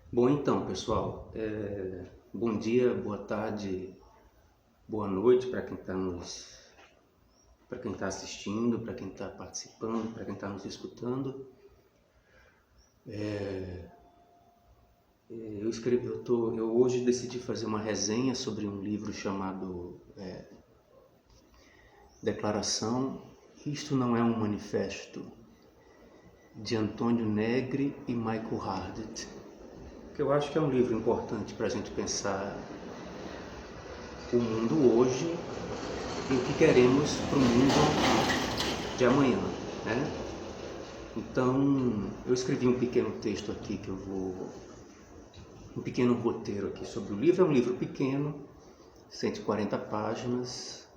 Bom, então, pessoal, bom dia, boa tarde, boa noite para quem para quem está assistindo, para quem está participando, para quem está nos escutando. Eu hoje decidi fazer uma resenha sobre um livro chamado Declaração. Isto não é um manifesto, de Antônio Negri e Michael Hardt, que eu acho que é um livro importante para a gente pensar o mundo hoje e o que queremos para o mundo de amanhã, né? Então, eu escrevi um pequeno texto aqui um pequeno roteiro aqui sobre o livro. É um livro pequeno, 140 páginas,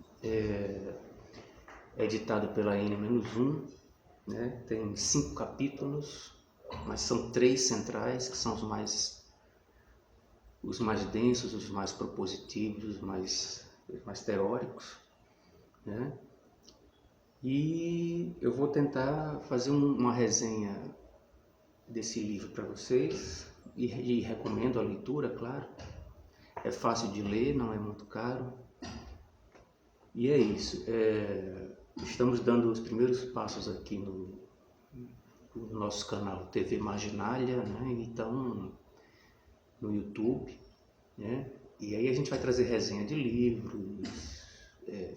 editado pela N-1, né? Tem 5 capítulos, mas são 3 centrais, que são os mais densos, os mais propositivos, os mais teóricos, né? E eu vou tentar fazer uma resenha desse livro para vocês e recomendo a leitura, claro. É fácil de ler, não é muito caro. E é isso. Estamos dando os primeiros passos aqui no nosso canal TV Marginália, né? Então, no YouTube, né? E aí a gente vai trazer resenha de livros,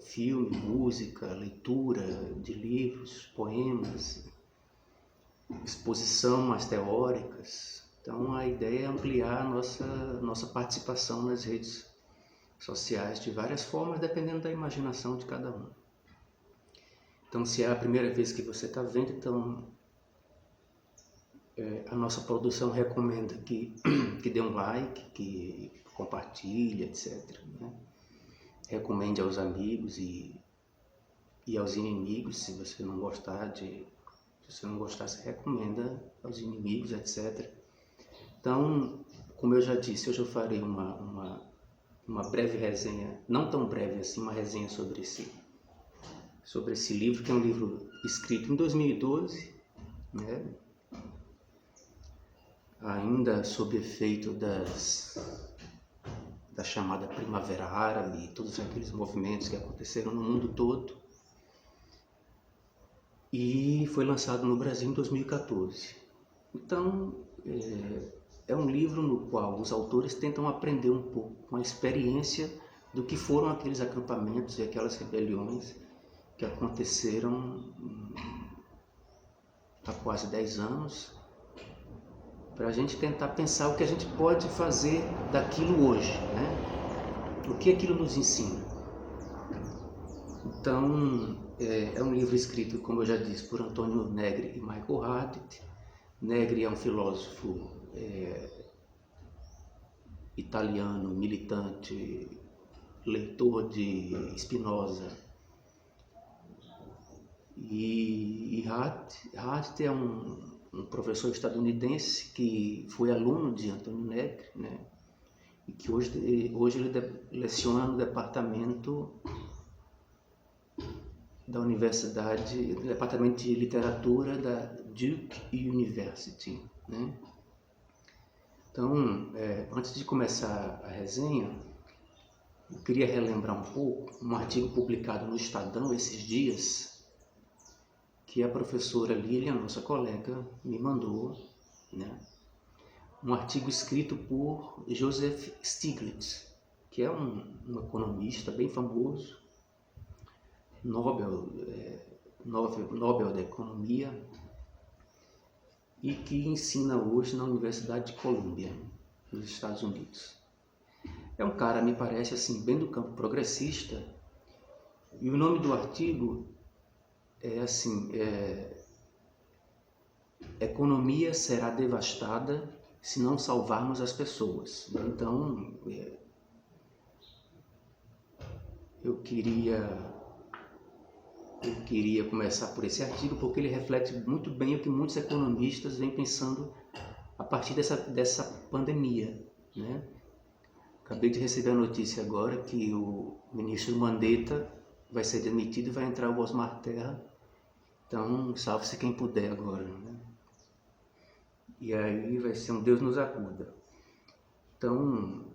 filme, música, leitura de livros, poemas, exposição mais teóricas. Então a ideia é ampliar a nossa participação nas redes sociais de várias formas, dependendo da imaginação de cada um. Então, se é a primeira vez que você está vendo, então a nossa produção recomenda que dê um like, que compartilhe, etc., né? Recomende aos amigos e aos inimigos. Se você não gostar, você recomenda aos inimigos, etc. Então, como eu já disse, hoje eu farei uma breve resenha, não tão breve assim, uma resenha sobre esse livro, que é um livro escrito em 2012, né? Ainda sob efeito da chamada Primavera Árabe, todos aqueles movimentos que aconteceram no mundo todo, e foi lançado no Brasil em 2014. Então, é um livro no qual os autores tentam aprender um pouco com a experiência do que foram aqueles acampamentos e aquelas rebeliões que aconteceram há quase 10 anos, para a gente tentar pensar o que a gente pode fazer daquilo hoje, né? O que aquilo nos ensina. Então, é um livro escrito, como eu já disse, por Antônio Negri e Michael Hardt. Negri é um filósofo italiano, militante, leitor de Spinoza. E Hardt é um professor estadunidense que foi aluno de Antônio Negri, né? E que hoje ele leciona no departamento da Universidade, do Departamento de Literatura da Duke University, né? Então, antes de começar a resenha, eu queria relembrar um pouco um artigo publicado no Estadão esses dias, que a professora Lilian, nossa colega, me mandou, né? Um artigo escrito por Joseph Stiglitz, que é um economista bem famoso, Nobel da Economia, e que ensina hoje na Universidade de Colômbia, nos Estados Unidos. É um cara, me parece, assim, bem do campo progressista, e o nome do artigo é assim, Economia será devastada se não salvarmos as pessoas. Então, eu queria começar por esse artigo, porque ele reflete muito bem o que muitos economistas vêm pensando a partir dessa pandemia, né? Acabei de receber a notícia agora que o ministro Mandetta vai ser demitido e vai entrar o Osmar Terra. Então, salve-se quem puder agora, né? E aí vai ser um Deus nos acuda. Então,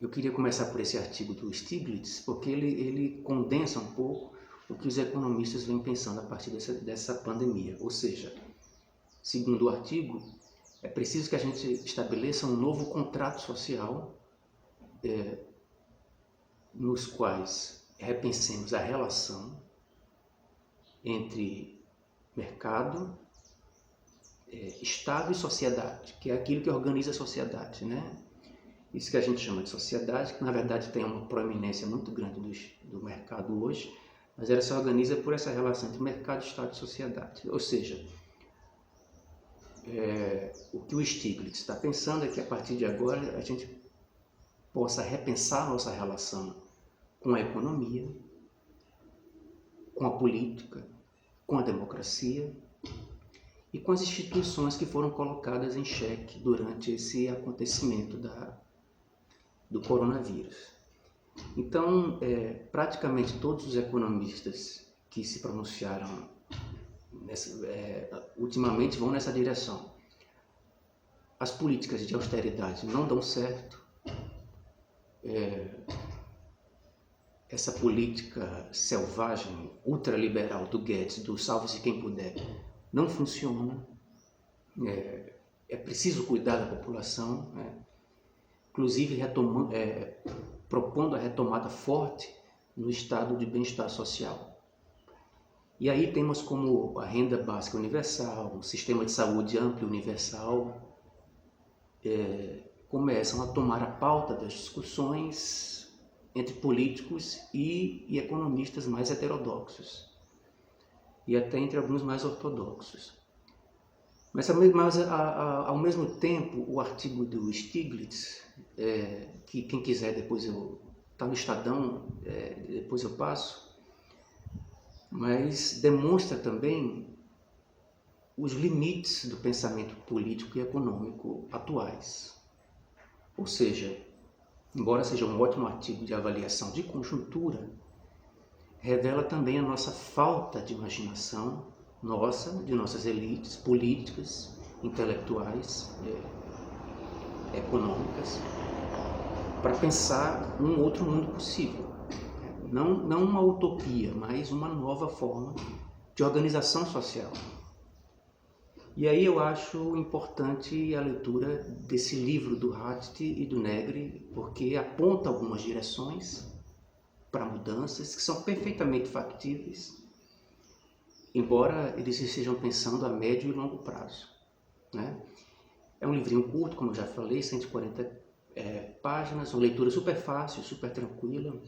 eu queria começar por esse artigo do Stiglitz, porque ele condensa um pouco o que os economistas vêm pensando a partir dessa pandemia. Ou seja, segundo o artigo, é preciso que a gente estabeleça um novo contrato social nos quais repensemos a relação entre mercado, Estado e sociedade, que é aquilo que organiza a sociedade, né? Isso que a gente chama de sociedade, que na verdade tem uma proeminência muito grande do mercado hoje, mas ela se organiza por essa relação entre mercado, Estado e sociedade. Ou seja, o que o Stiglitz está pensando é que a partir de agora a gente possa repensar a nossa relação com a economia, com a política, com a democracia e com as instituições que foram colocadas em xeque durante esse acontecimento do coronavírus. Então, praticamente todos os economistas que se pronunciaram ultimamente vão nessa direção. As políticas de austeridade não dão certo. Essa política selvagem, ultraliberal do Guedes, do salve-se quem puder, não funciona. É preciso cuidar da população, inclusive propondo a retomada forte no estado de bem-estar social. E aí temas como a renda básica universal, um sistema de saúde amplo e universal, começam a tomar a pauta das discussões entre políticos e economistas mais heterodoxos, e até entre alguns mais ortodoxos. Mas ao mesmo tempo, o artigo do Stiglitz, que quem quiser depois está no Estadão, depois eu passo, mas demonstra também os limites do pensamento político e econômico atuais. Ou seja, embora seja um ótimo artigo de avaliação de conjuntura, revela também a nossa falta de imaginação, de nossas elites políticas, intelectuais, econômicas, para pensar um outro mundo possível. Não uma utopia, mas uma nova forma de organização social. E aí eu acho importante a leitura desse livro do Hardt e do Negri, porque aponta algumas direções para mudanças que são perfeitamente factíveis, embora eles estejam pensando a médio e longo prazo, né? É um livrinho curto, como eu já falei, 140 páginas, uma leitura super fácil, super tranquila,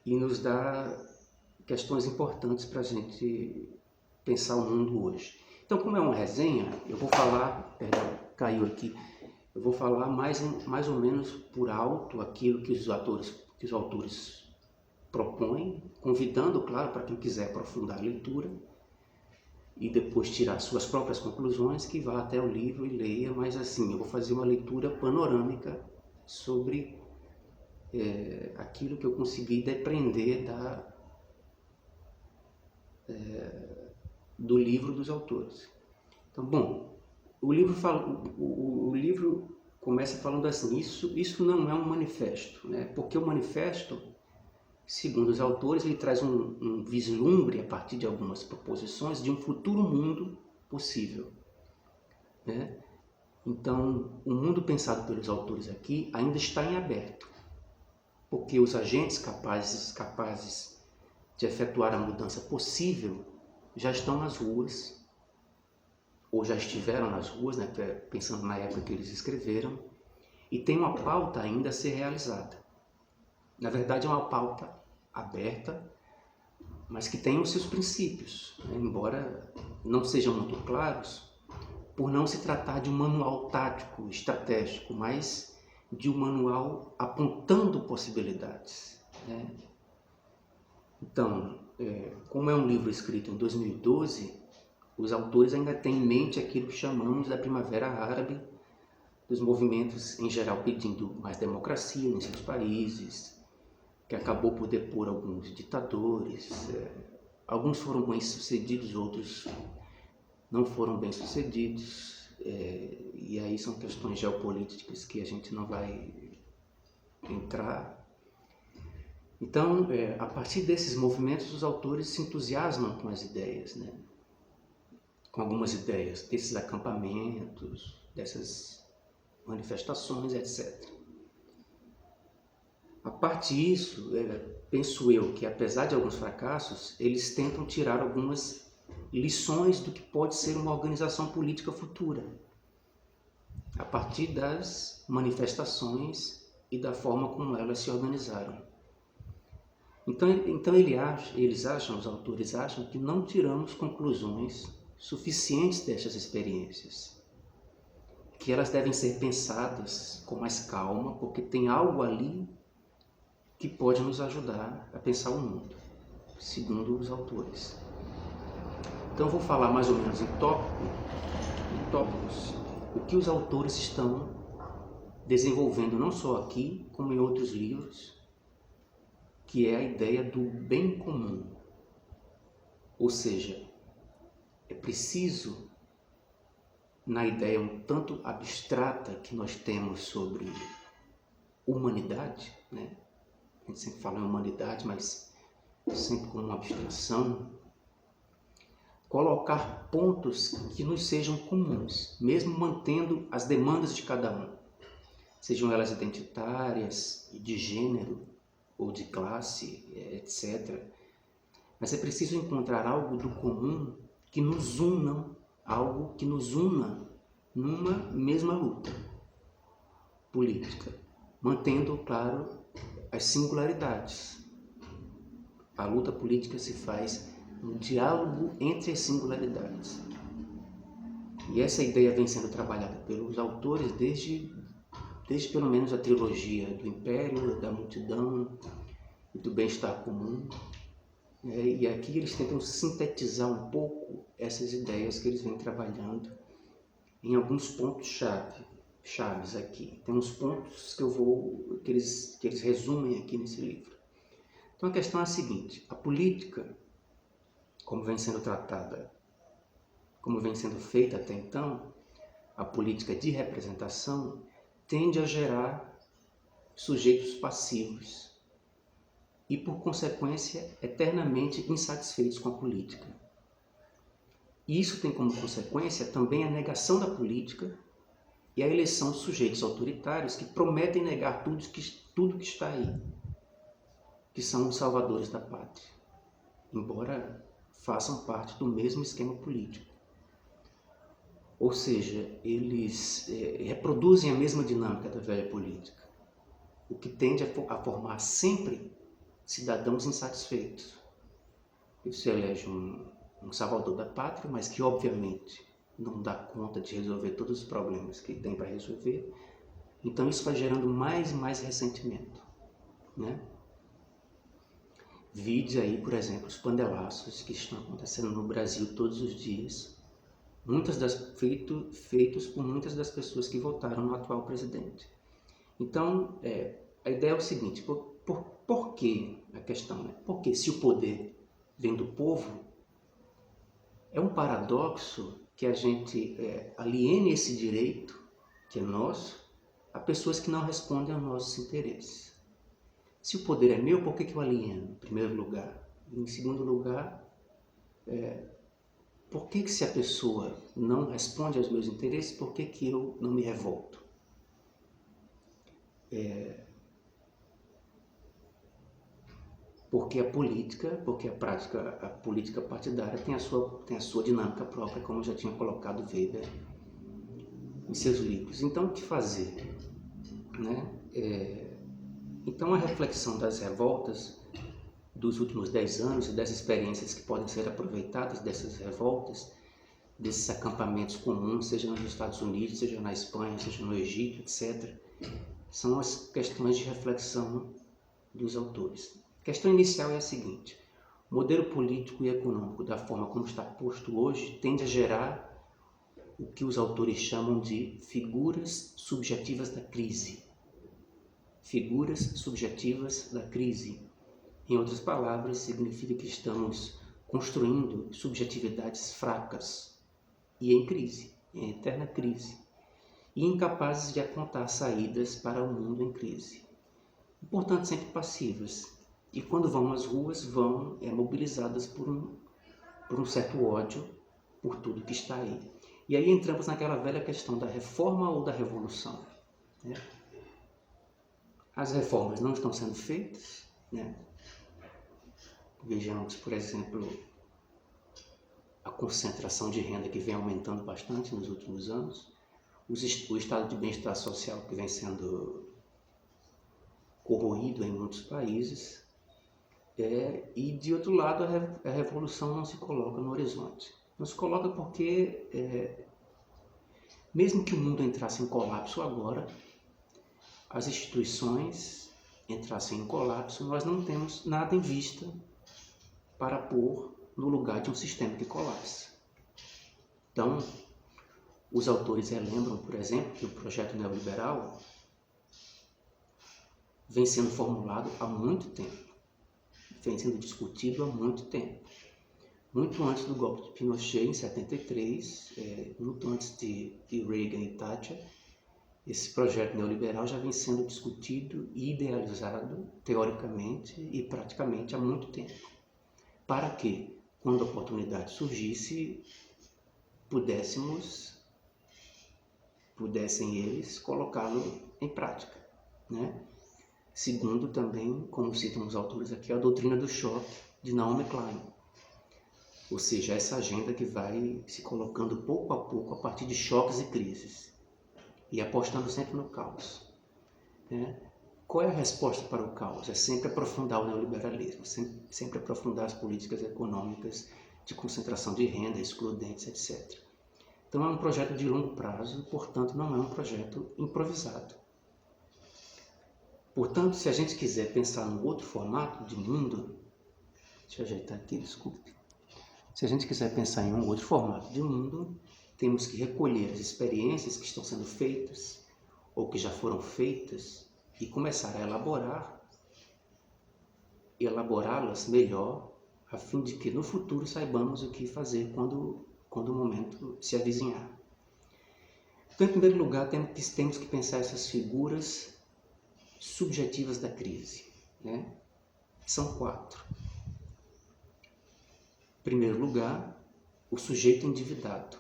e nos dá questões importantes para a gente pensar o mundo hoje. Então, como é uma resenha, eu vou falar, caiu aqui, eu vou falar mais ou menos por alto aquilo que os autores propõem, convidando, claro, para quem quiser aprofundar a leitura e depois tirar suas próprias conclusões, que vá até o livro e leia, mas assim, eu vou fazer uma leitura panorâmica sobre aquilo que eu consegui depreender do livro dos autores. Então, bom, o livro começa falando assim, isso não é um manifesto, né? Porque o manifesto, segundo os autores, ele traz um vislumbre, a partir de algumas proposições, de um futuro mundo possível, né? Então, o mundo pensado pelos autores aqui ainda está em aberto, porque os agentes capazes de efetuar a mudança possível já estão nas ruas, ou já estiveram nas ruas, né, pensando na época que eles escreveram, e tem uma pauta ainda a ser realizada. Na verdade, é uma pauta aberta, mas que tem os seus princípios, né, embora não sejam muito claros, por não se tratar de um manual tático, estratégico, mas de um manual apontando possibilidades, né? Então, como é um livro escrito em 2012, os autores ainda têm em mente aquilo que chamamos da Primavera Árabe, dos movimentos em geral pedindo mais democracia em seus países, que acabou por depor alguns ditadores, alguns foram bem-sucedidos, outros não foram bem sucedidos, e aí são questões geopolíticas que a gente não vai entrar. Então, a partir desses movimentos, os autores se entusiasmam com as ideias, né? Com algumas ideias desses acampamentos, dessas manifestações, etc. A partir disso, penso eu que, apesar de alguns fracassos, eles tentam tirar algumas lições do que pode ser uma organização política futura, a partir das manifestações e da forma como elas se organizaram. Então eles acham, os autores acham, que não tiramos conclusões suficientes dessas experiências, que elas devem ser pensadas com mais calma, porque tem algo ali que pode nos ajudar a pensar o mundo, segundo os autores. Então eu vou falar mais ou menos em tópicos, o que os autores estão desenvolvendo não só aqui, como em outros livros, que é a ideia do bem comum. Ou seja, é preciso, na ideia um tanto abstrata que nós temos sobre humanidade, né? A gente sempre fala em humanidade, mas sempre como uma abstração, colocar pontos que nos sejam comuns, mesmo mantendo as demandas de cada um, sejam elas identitárias, de gênero ou de classe, etc. Mas é preciso encontrar algo do comum que nos una, algo que nos una numa mesma luta política, mantendo, claro, as singularidades. A luta política se faz um diálogo entre as singularidades. E essa ideia vem sendo trabalhada pelos autores desde pelo menos a trilogia do Império, da Multidão e do Bem-Estar Comum. E aqui eles tentam sintetizar um pouco essas ideias que eles vêm trabalhando em alguns pontos chaves aqui. Tem uns pontos que eles resumem aqui nesse livro. Então a questão é a seguinte: a política, como vem sendo tratada, como vem sendo feita até então, a política de representação tende a gerar sujeitos passivos e, por consequência, eternamente insatisfeitos com a política. E isso tem como consequência também a negação da política e a eleição de sujeitos autoritários que prometem negar tudo que está aí, que são os salvadores da pátria, embora façam parte do mesmo esquema político. Ou seja, eles reproduzem a mesma dinâmica da velha política, o que tende a formar sempre cidadãos insatisfeitos. Você elege um salvador da pátria, mas que obviamente não dá conta de resolver todos os problemas que tem para resolver. Então isso vai gerando mais e mais ressentimento, né? Vide aí, por exemplo, os panelaços que estão acontecendo no Brasil todos os dias, feitos por muitas das pessoas que votaram no atual presidente. Então, a ideia é o seguinte: por que a questão, né? Porque se o poder vem do povo, é um paradoxo que a gente aliene esse direito, que é nosso, a pessoas que não respondem aos nossos interesses. Se o poder é meu, por que eu alieno, em primeiro lugar? E, em segundo lugar, por que se a pessoa não responde aos meus interesses, por que eu não me revolto? Porque a política partidária tem a sua dinâmica própria, como já tinha colocado Weber em seus livros. Então, o que fazer, né? Então, a reflexão das revoltas dos últimos 10 anos e das experiências que podem ser aproveitadas dessas revoltas, desses acampamentos comuns, seja nos Estados Unidos, seja na Espanha, seja no Egito, etc., são as questões de reflexão dos autores. A questão inicial é a seguinte: o modelo político e econômico, da forma como está posto hoje, tende a gerar o que os autores chamam de figuras subjetivas da crise. Figuras subjetivas da crise. Em outras palavras, significa que estamos construindo subjetividades fracas, e em crise, em eterna crise, e incapazes de apontar saídas para o mundo em crise. E, portanto, sempre passivas. E quando vão às ruas, vão mobilizadas por um certo ódio por tudo que está aí. E aí entramos naquela velha questão da reforma ou da revolução, né? As reformas não estão sendo feitas, né? Vejamos, por exemplo, a concentração de renda que vem aumentando bastante nos últimos anos, o estado de bem-estar social que vem sendo corroído em muitos países, e de outro lado a revolução não se coloca no horizonte. Não se coloca porque, mesmo que o mundo entrasse em colapso agora, as instituições entrassem em colapso, nós não temos nada em vista para pôr no lugar de um sistema que colapsa. Então, os autores relembram, por exemplo, que o projeto neoliberal vem sendo formulado há muito tempo, vem sendo discutido há muito tempo. Muito antes do golpe de Pinochet, em 73, muito antes de Reagan e Thatcher, esse projeto neoliberal já vem sendo discutido e idealizado, teoricamente e praticamente, há muito tempo. Para que, quando a oportunidade surgisse, pudessem eles colocá-lo em prática, né? Segundo também, como citam os autores aqui, a doutrina do choque de Naomi Klein. Ou seja, essa agenda que vai se colocando pouco a pouco a partir de choques e crises e apostando sempre no caos, né? Qual é a resposta para o caos? É sempre aprofundar o neoliberalismo, sempre aprofundar as políticas econômicas de concentração de renda, excludentes, etc. Então é um projeto de longo prazo, portanto não é um projeto improvisado. Portanto, se a gente quiser pensar num outro formato de mundo, deixa eu ajeitar aqui, desculpe. Se a gente quiser pensar em um outro formato de mundo, temos que recolher as experiências que estão sendo feitas ou que já foram feitas e começar a elaborá-las melhor, a fim de que no futuro saibamos o que fazer quando o momento se avizinhar. Então, em primeiro lugar, temos que pensar essas figuras subjetivas da crise, né? São 4. Em primeiro lugar, o sujeito endividado,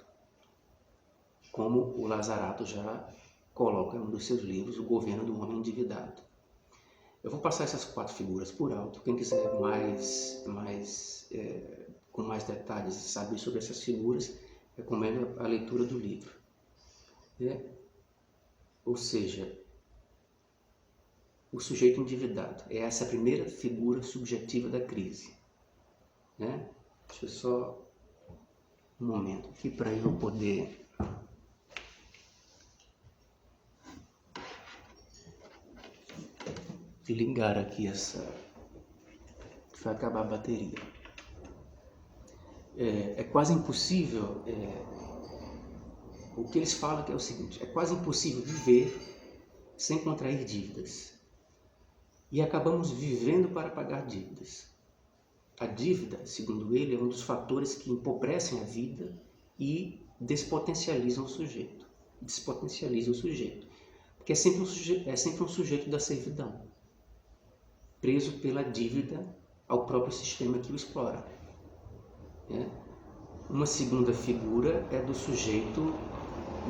como o Lazzarato já coloca em um dos seus livros, O Governo do Homem Endividado. Eu vou passar essas 4 figuras por alto. Quem quiser com mais detalhes saber sobre essas figuras, recomendo a leitura do livro. Ou seja, o sujeito endividado é essa primeira figura subjetiva da crise, né? Deixa eu só um momento aqui para eu poder ligar aqui vai acabar a bateria. É quase impossível, o que eles falam que é o seguinte: é quase impossível viver sem contrair dívidas. E acabamos vivendo para pagar dívidas. A dívida, segundo ele, é um dos fatores que empobrecem a vida e despotencializam o sujeito. Porque é sempre um sujeito da servidão, preso pela dívida ao próprio sistema que o explora. Uma segunda figura é do sujeito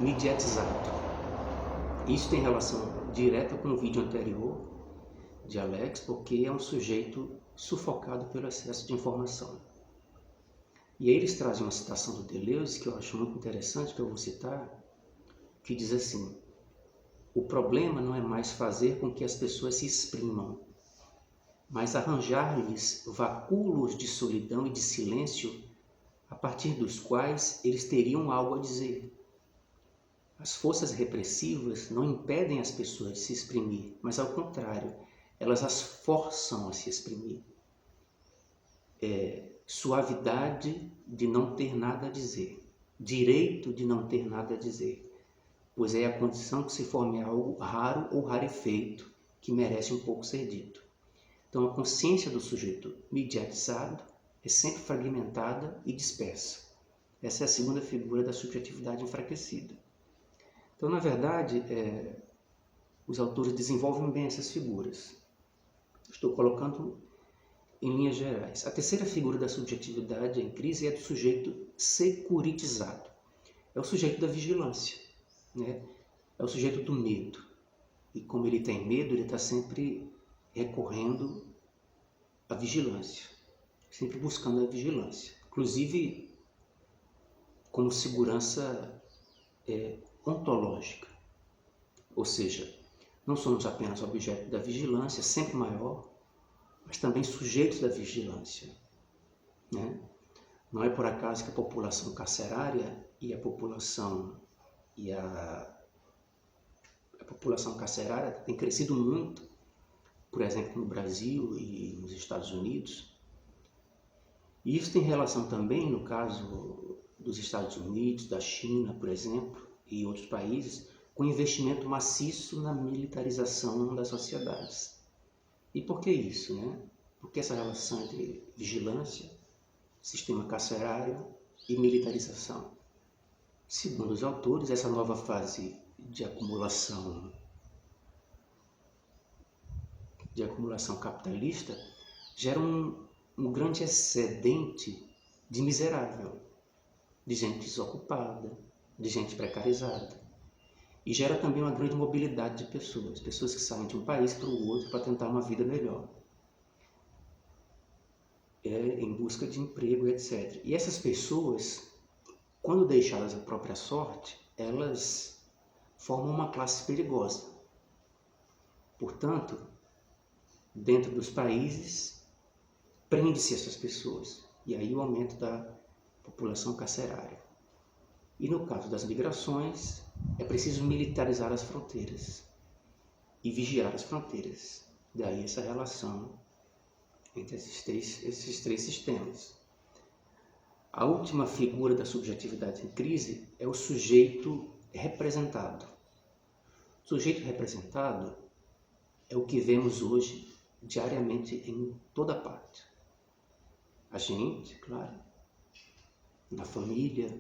mediatizado. Isso tem relação direta com o vídeo anterior de Alex, porque é um sujeito sufocado pelo excesso de informação. E aí eles trazem uma citação do Deleuze que eu acho muito interessante, que eu vou citar, que diz assim: o problema não é mais fazer com que as pessoas se exprimam, mas arranjar-lhes vacúolos de solidão e de silêncio a partir dos quais eles teriam algo a dizer. As forças repressivas não impedem as pessoas de se exprimir, mas ao contrário, elas as forçam a se exprimir. Suavidade de não ter nada a dizer, direito de não ter nada a dizer, pois é a condição que se forme algo raro ou rarefeito que merece um pouco ser dito. Então a consciência do sujeito mediatizado é sempre fragmentada e dispersa. Essa é a segunda figura da subjetividade enfraquecida. Então, na verdade, os autores desenvolvem bem essas figuras. Estou colocando em linhas gerais. A terceira figura da subjetividade em crise é do sujeito securitizado. É o sujeito da vigilância, né? É o sujeito do medo. E como ele tem medo, ele está sempre recorrendo à vigilância, sempre buscando a vigilância. Inclusive, como segurança ontológica. Ou seja, não somos apenas objeto da vigilância, sempre maior, mas também sujeitos da vigilância, né? Não é por acaso que a população carcerária e a população carcerária tem crescido muito, por exemplo, no Brasil e nos Estados Unidos. E isso tem relação também, no caso dos Estados Unidos, da China, por exemplo, e outros países, com investimento maciço na militarização das sociedades. E por que isso, né? Por que essa relação entre vigilância, sistema carcerário e militarização? Segundo os autores, essa nova fase de acumulação capitalista gera um grande excedente de miserável, de gente desocupada, de gente precarizada. E gera também uma grande mobilidade de pessoas que saem de um país para o outro para tentar uma vida melhor, em busca de emprego, etc. E essas pessoas, quando deixadas à própria sorte, elas formam uma classe perigosa. Portanto, dentro dos países, prende-se essas pessoas. E aí o aumento da população carcerária. E no caso das migrações, é preciso militarizar as fronteiras e vigiar as fronteiras. Daí essa relação entre esses três sistemas. A última figura da subjetividade em crise é o sujeito representado. O sujeito representado é o que vemos hoje diariamente em toda parte. A gente, claro, na família,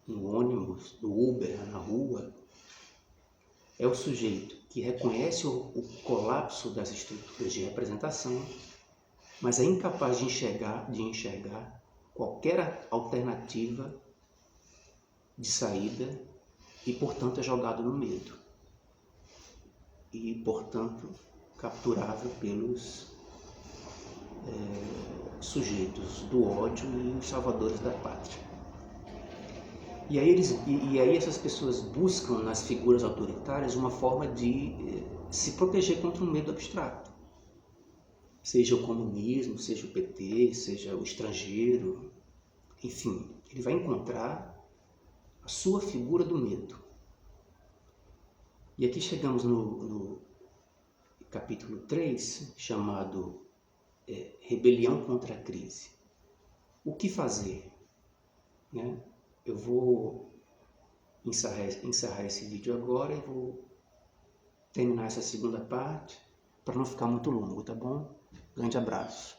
no ônibus, no Uber, na rua, é o sujeito que reconhece o colapso das estruturas de representação, mas é incapaz de enxergar qualquer alternativa de saída e, portanto, é jogado no medo. E, portanto, capturável pelos sujeitos do ódio e os salvadores da pátria. E aí essas pessoas buscam nas figuras autoritárias uma forma de se proteger contra um medo abstrato. Seja o comunismo, seja o PT, seja o estrangeiro, enfim, ele vai encontrar a sua figura do medo. E aqui chegamos no capítulo 3, chamado Rebelião contra a Crise. O que fazer? Né? Eu vou encerrar esse vídeo agora e vou terminar essa segunda parte para não ficar muito longo, tá bom? Grande abraço.